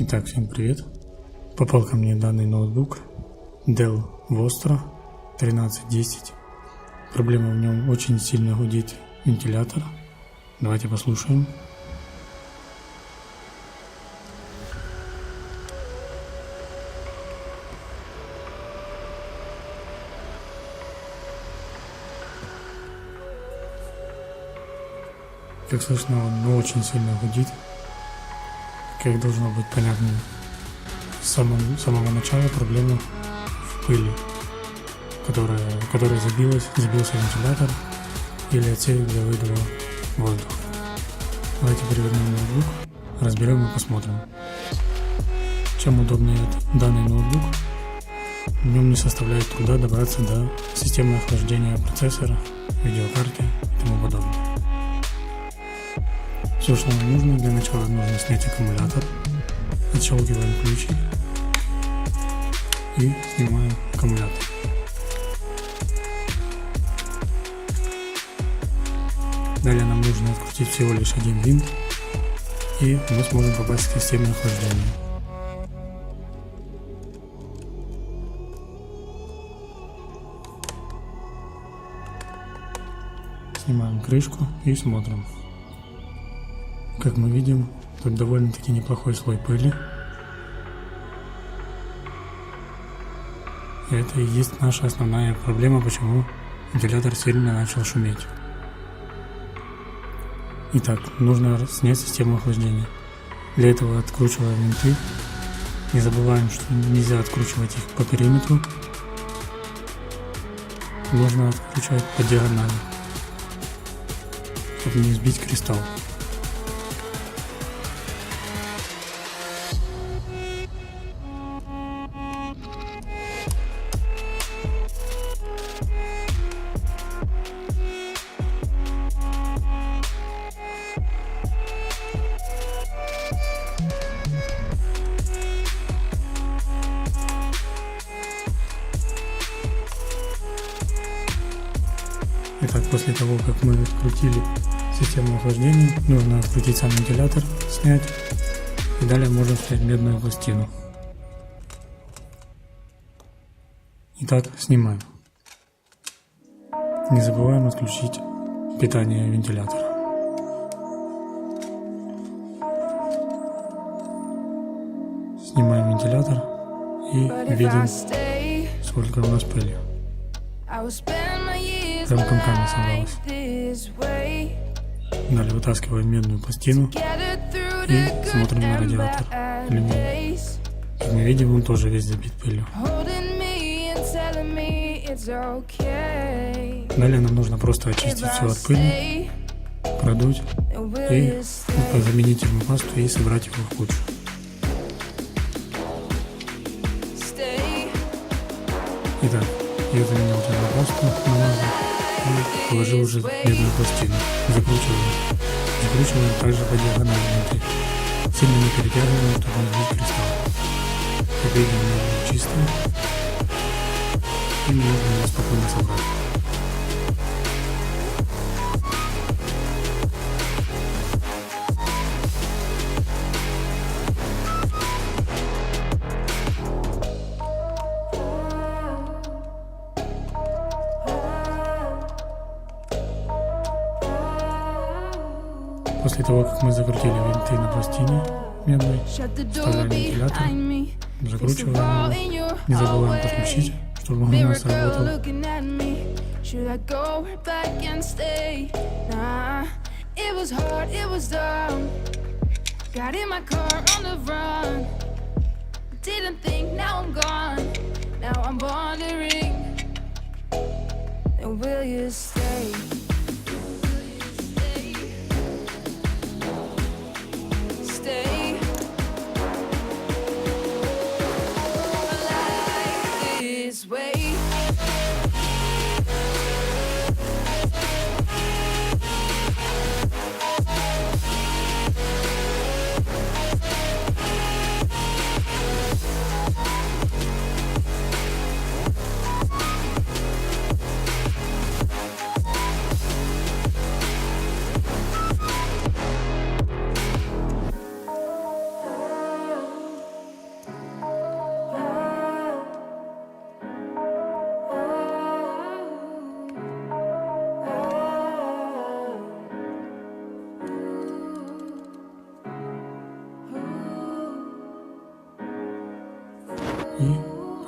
Итак, всем привет! Попал ко мне данный ноутбук Dell Vostro 1310. Проблема в нем: очень сильно гудит вентилятор. Давайте послушаем. Как слышно, он очень сильно гудит. Как должно быть понятно, с самого начала проблема в пыли, которая забился вентилятор или отсек для выдува воздуха. Давайте перевернем ноутбук, разберем и посмотрим. Чем удобнее данный ноутбук, в нем не составляет труда добраться до системы охлаждения процессора, видеокарты и тому подобное. Все, что нам нужно, для начала нужно снять аккумулятор. Отщелкиваем ключи и снимаем аккумулятор. Далее нам нужно открутить всего лишь один винт, и мы сможем попасть в систему охлаждения. Снимаем крышку и смотрим. Как мы видим, тут довольно-таки неплохой слой пыли. И это и есть наша основная проблема, почему вентилятор сильно начал шуметь. Итак, нужно снять систему охлаждения. Для этого откручиваем винты. Не забываем, что нельзя откручивать их по периметру. Нужно откручивать по диагонали, чтобы не сбить кристалл. Итак, после того, как мы открутили систему охлаждения, нужно открутить сам вентилятор, снять, и далее можно снять медную пластину. Итак, снимаем. Не забываем отключить питание вентилятора. Снимаем вентилятор и видим, сколько у нас пыли. Прям комками собралось. Далее вытаскиваем медную пластину и смотрим на радиатор алюминия. Как мы видим, он тоже весь забит пылью. Далее нам нужно просто очистить все от пыли, продуть и заменить термопасту и собрать его в кучу. Итак, я заменил термопасту на масло и положил уже медную пластину. Закручиваем также по диагонали внутри. Сильно не перетягиваем, чтобы не сбить кристалл. Как видим, медная чистая, и можно ее спокойно собрать. После того, как мы закрутили винты на пластине медной, вставляем вентилятор, закручиваем его, не забываем подключить, чтобы он у нас работал.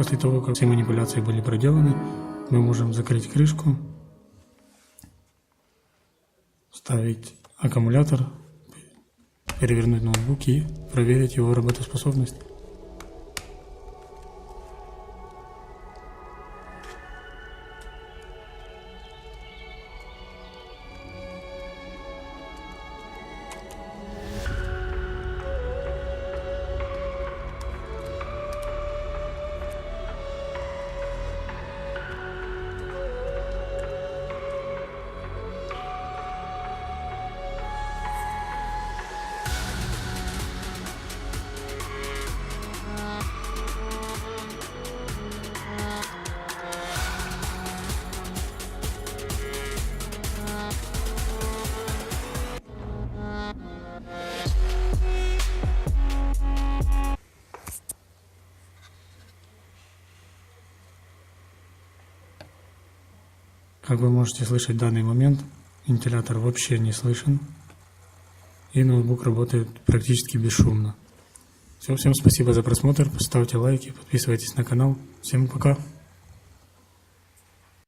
После того, как все манипуляции были проделаны, мы можем закрыть крышку, вставить аккумулятор, перевернуть ноутбук и проверить его работоспособность. Как вы можете слышать в данный момент, вентилятор вообще не слышен, и ноутбук работает практически бесшумно. Все, всем спасибо за просмотр, ставьте лайки, подписывайтесь на канал. Всем пока!